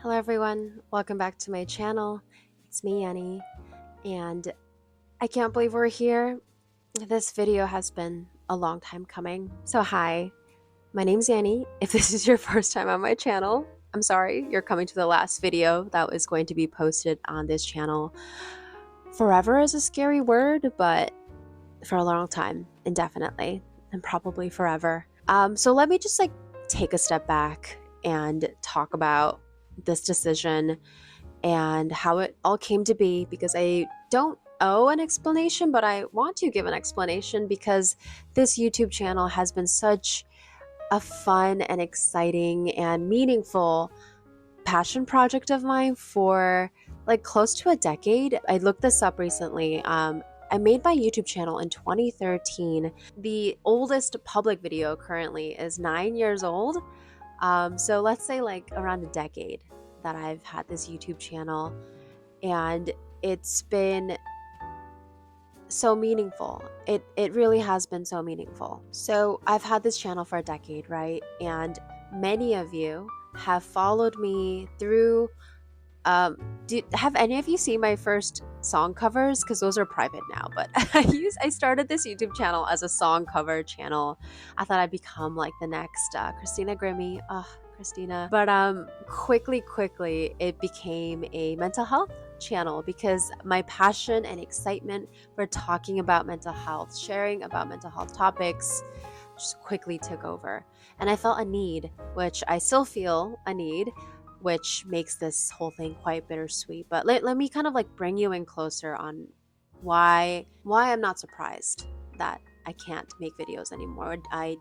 Hello everyone, welcome back to my channel. It's me, Yenny, and I can't believe we're here. This video has been a long time coming. So hi, my name's Yenny. If this is your first time on my channel, I'm sorry, you're coming to the last video that was going to be posted on this channel. Forever is a scary word, but for a long time, indefinitely, and probably forever. So let me just take a step back and talk about this decision and how it all came to be, because I don't owe an explanation, but I want to give an explanation because this YouTube channel has been such a fun and exciting and meaningful passion project of mine for like close to a decade. I looked this up recently. I made my YouTube channel in 2013. The oldest public video currently is 9 years old. So let's say like around a decade that I've had this YouTube channel, and it's been so meaningful. It really has been so meaningful. So I've had this channel for a decade, right? And many of you have followed me through. Have any of you seen my first song covers? Because those are private now. But I started this YouTube channel as a song cover channel. I thought I'd become like the next Christina Grimmie. Christina. But quickly, it became a mental health channel because my passion and excitement for talking about mental health, sharing about mental health topics, just quickly took over. And I felt a need, which I still feel a need, which makes this whole thing quite bittersweet. But let me kind of like bring you in closer on why I'm not surprised that I can't make videos anymore. I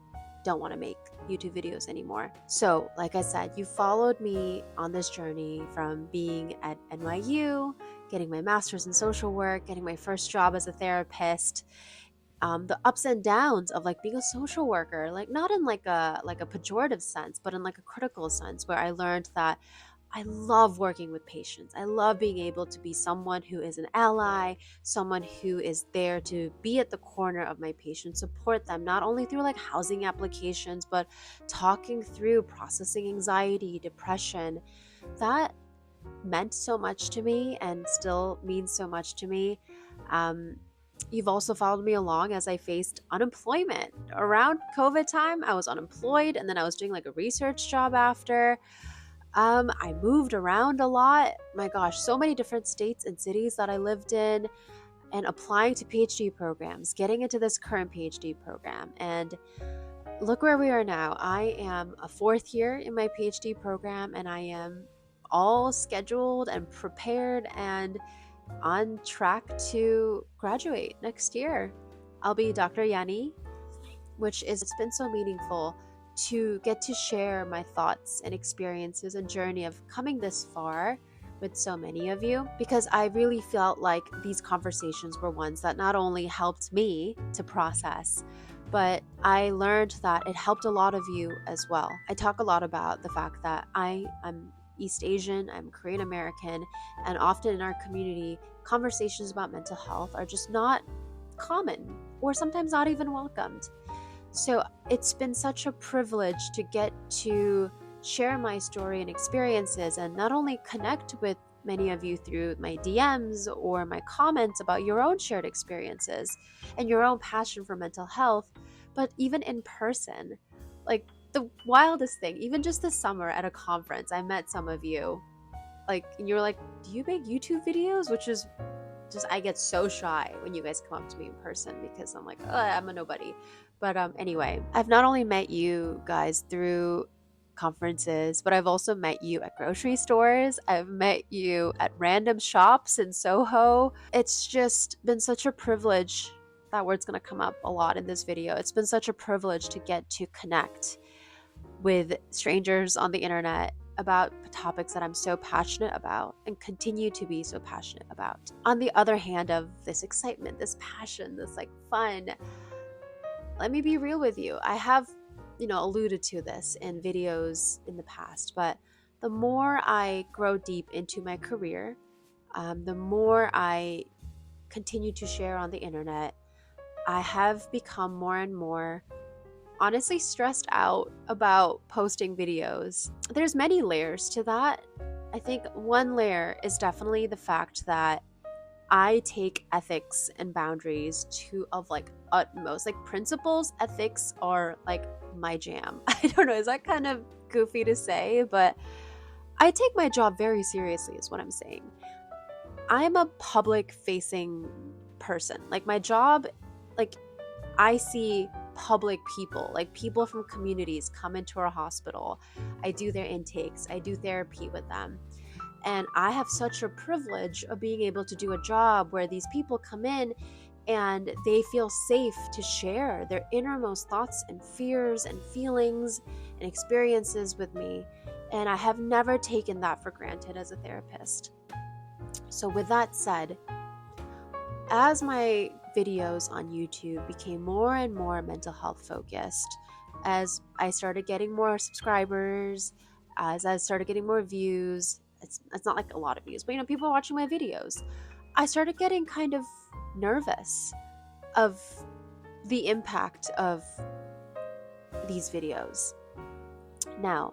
don't want to make YouTube videos anymore. So, like I said, you followed me on this journey from being at NYU, getting my master's in social work, getting my first job as a therapist, the ups and downs of like being a social worker, like not in like a pejorative sense, but in like a critical sense, where I learned that I love working with patients. I love being able to be someone who is an ally, someone who is there to be at the corner of my patients, support them, not only through like housing applications, but talking through processing anxiety, depression. That meant so much to me and still means so much to me. Um, You've also followed me along as I faced unemployment. Around COVID time, I was unemployed, and then I was doing like a research job after. I moved around a lot. My gosh, so many different states and cities that I lived in, and applying to PhD programs, getting into this current PhD program. And look where we are now. I am a fourth year in my PhD program, and I am all scheduled and prepared and on track to graduate next year. I'll be Dr. Yeonni, which is it's been so meaningful to get to share my thoughts and experiences and journey of coming this far with so many of you, because I really felt like these conversations were ones that not only helped me to process, but I learned that it helped a lot of you as well. I talk a lot about the fact that I'm East Asian, I'm Korean American, and often in our community, conversations about mental health are just not common or sometimes not even welcomed. So it's been such a privilege to get to share my story and experiences, and not only connect with many of you through my DMs or my comments about your own shared experiences and your own passion for mental health, but even in person. Like the wildest thing, even just this summer at a conference, I met some of you. Like, and you're like, do you make YouTube videos? Which is just, I get so shy when you guys come up to me in person because I'm like, oh, I'm a nobody. But anyway, I've not only met you guys through conferences, but I've also met you at grocery stores. I've met you at random shops in Soho. It's just been such a privilege. That word's going to come up a lot in this video. It's been such a privilege to get to connect with strangers on the internet about topics that I'm so passionate about and continue to be so passionate about. On the other hand of this excitement, this passion, this like fun, let me be real with you. I have, alluded to this in videos in the past, but the more I grow deep into my career, the more I continue to share on the internet, I have become more and more honestly stressed out about posting videos. There's many layers to that, I think one layer is definitely the fact that I take ethics and boundaries to of like utmost. Like principles, ethics are like my jam. I don't know, is that kind of goofy to say, but I take my job very seriously is what I'm saying. I'm a public facing person. Like my job, like I see public people, like people from communities come into our hospital. I do their intakes, I do therapy with them. And I have such a privilege of being able to do a job where these people come in and they feel safe to share their innermost thoughts and fears and feelings and experiences with me. And I have never taken that for granted as a therapist. So, with that said, as my videos on YouTube became more and more mental health focused, as I started getting more subscribers, as I started getting more views, it's not like a lot of views, but people watching my videos, I started getting kind of nervous of the impact of these videos. Now,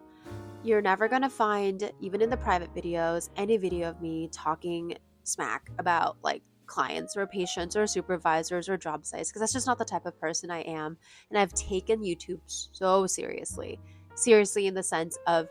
you're never going to find, even in the private videos, any video of me talking smack about like clients or patients or supervisors or job sites, because that's just not the type of person I am. And I've taken YouTube so seriously. Seriously, in the sense of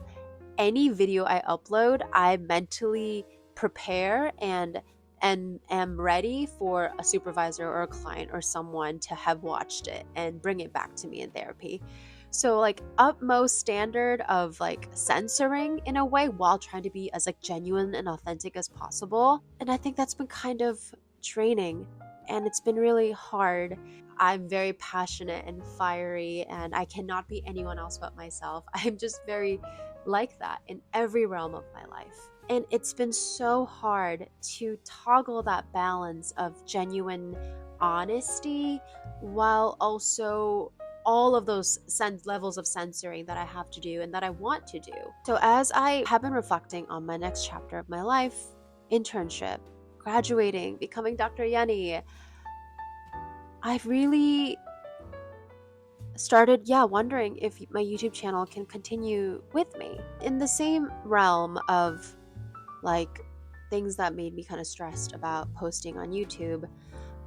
any video I upload, I mentally prepare and am ready for a supervisor or a client or someone to have watched it and bring it back to me in therapy. So like utmost standard of like censoring in a way while trying to be as like genuine and authentic as possible. And I think that's been kind of draining and it's been really hard. I'm very passionate and fiery and I cannot be anyone else but myself. I'm just very like that in every realm of my life. And it's been so hard to toggle that balance of genuine honesty while also all of those levels of censoring that I have to do and that I want to do. So, as I have been reflecting on my next chapter of my life, internship, graduating, becoming Dr. Yeonni, I've really started, wondering if my YouTube channel can continue with me. In the same realm of like things that made me kind of stressed about posting on YouTube,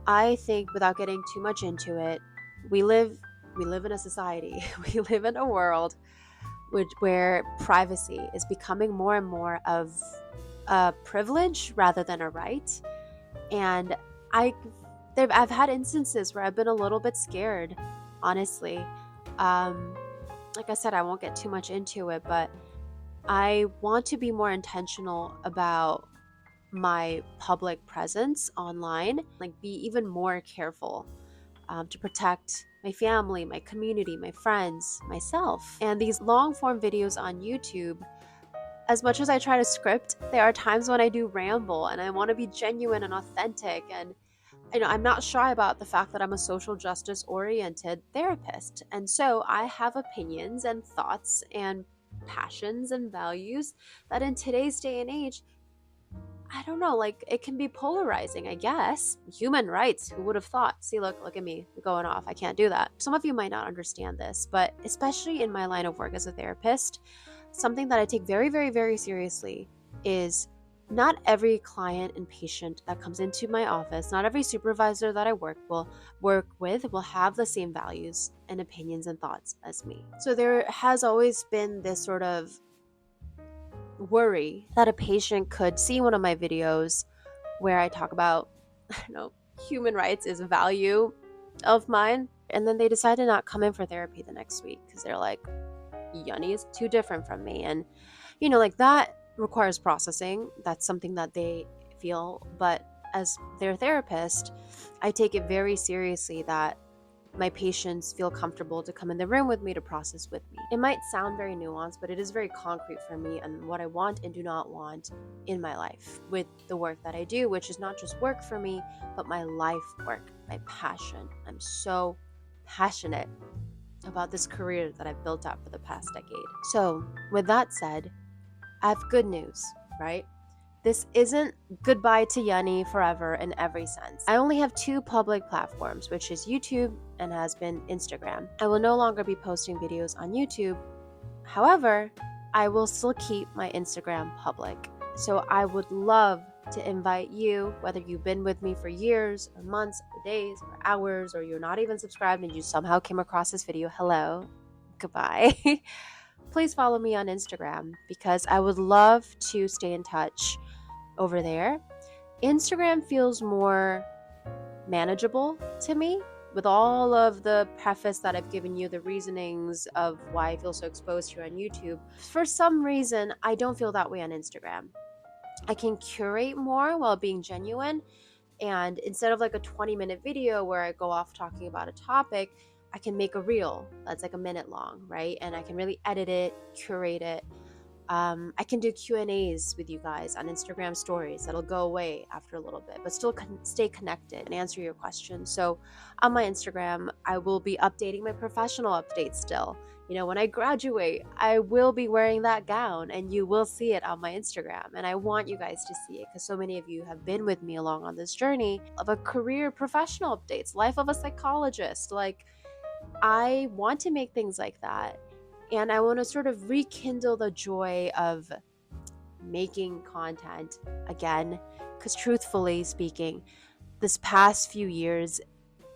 I think without getting too much into it, we live in a society, we live in a world where privacy is becoming more and more of a privilege rather than a right. And I've had instances where I've been a little bit scared, honestly. Like I said, I won't get too much into it, but I want to be more intentional about my public presence online, like be even more careful to protect my family, my community, my friends, myself. And these long form videos on YouTube, as much as I try to script, there are times when I do ramble and I want to be genuine and authentic. And I'm not shy about the fact that I'm a social justice oriented therapist. And so I have opinions and thoughts and passions and values that in today's day and age, I don't know, like it can be polarizing, I guess. Human rights, who would have thought? See, look at me going off. I can't do that. Some of you might not understand this, but especially in my line of work as a therapist, something that I take very, very, very seriously is not every client and patient that comes into my office, not every supervisor that I work with will have the same values and opinions and thoughts as me. So there has always been this sort of worry that a patient could see one of my videos where I talk about, I don't know, human rights is a value of mine, and then they decide to not come in for therapy the next week because they're like, Yeonni is too different from me. And, like that requires processing. That's something that they feel. But as their therapist, I take it very seriously that my patients feel comfortable to come in the room with me to process with me. It might sound very nuanced, but it is very concrete for me and what I want and do not want in my life with the work that I do, which is not just work for me, but my life work, my passion. I'm so passionate about this career that I've built up for the past decade. So, with that said, I have good news, right? This isn't goodbye to Yeonni forever in every sense. I only have 2 public platforms, which is YouTube and has been Instagram. I will no longer be posting videos on YouTube. However, I will still keep my Instagram public. So I would love to invite you, whether you've been with me for years or months or days or hours, or you're not even subscribed and you somehow came across this video, hello, goodbye. Please follow me on Instagram because I would love to stay in touch over there. Instagram feels more manageable to me with all of the preface that I've given you, the reasonings of why I feel so exposed here on YouTube. For some reason, I don't feel that way on Instagram. I can curate more while being genuine. And instead of like a 20-minute video where I go off talking about a topic, I can make a reel that's like a minute long, right? And I can really edit it, curate it. I can do Q&As with you guys on Instagram stories that'll go away after a little bit, but still stay connected and answer your questions. So on my Instagram, I will be updating my professional updates still. You know, when I graduate, I will be wearing that gown and you will see it on my Instagram. And I want you guys to see it because so many of you have been with me along on this journey of a career professional updates, life of a psychologist. Like, I want to make things like that. And I want to sort of rekindle the joy of making content again. Because truthfully speaking, this past few years,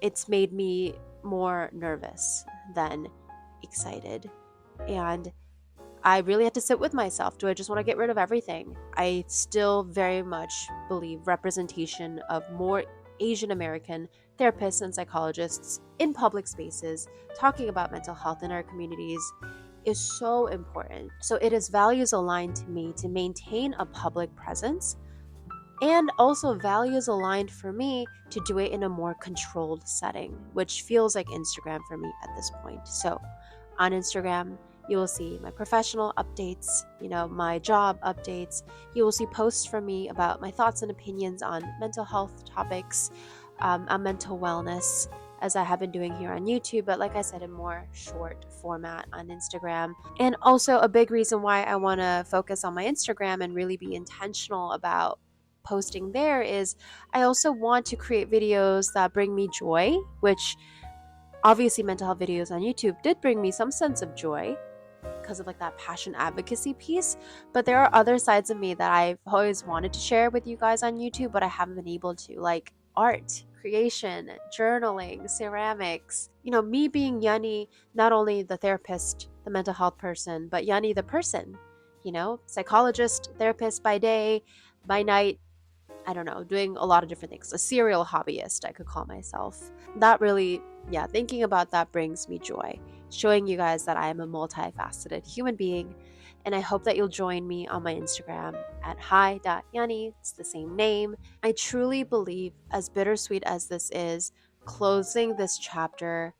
it's made me more nervous than excited. And I really had to sit with myself. Do I just want to get rid of everything? I still very much believe representation of more Asian American therapists and psychologists in public spaces talking about mental health in our communities is so important. So it is values aligned to me to maintain a public presence, and also values aligned for me to do it in a more controlled setting, which feels like Instagram for me at this point. So on Instagram, you will see my professional updates, my job updates. You will see posts from me about my thoughts and opinions on mental health topics, on mental wellness, as I have been doing here on YouTube, but like I said, in more short format on Instagram. And also a big reason why I want to focus on my Instagram and really be intentional about posting there is I also want to create videos that bring me joy, which obviously mental health videos on YouTube did bring me some sense of joy because of like that passion advocacy piece. But there are other sides of me that I've always wanted to share with you guys on YouTube, but I haven't been able to, like art, creation, journaling, ceramics. Me being Yeonni, not only the therapist, the mental health person, but Yeonni the person, psychologist, therapist by day, by night, I don't know, doing a lot of different things. A serial hobbyist, I could call myself. That really, thinking about that brings me joy. Showing you guys that I am a multifaceted human being. And I hope that you'll join me on my Instagram at hi.yeonni. It's the same name. I truly believe, as bittersweet as this is, closing this chapter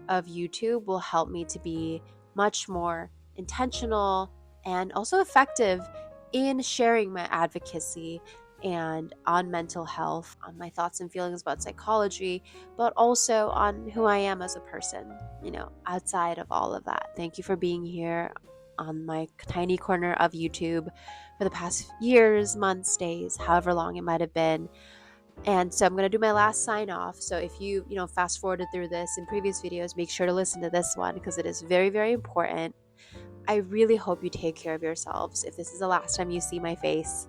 of YouTube will help me to be much more intentional and also effective in sharing my advocacy and on mental health, on my thoughts and feelings about psychology, but also on who I am as a person, outside of all of that. Thank you for being here on my tiny corner of YouTube for the past years, months, days, however long it might have been. And so I'm going to do my last sign off. So if you, fast forwarded through this in previous videos, make sure to listen to this one because it is very, very important. I really hope you take care of yourselves. If this is the last time you see my face,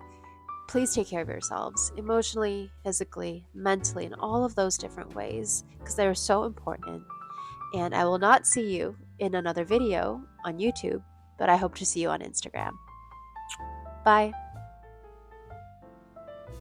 please take care of yourselves emotionally, physically, mentally, in all of those different ways because they are so important. And I will not see you in another video on YouTube, but I hope to see you on Instagram. Bye.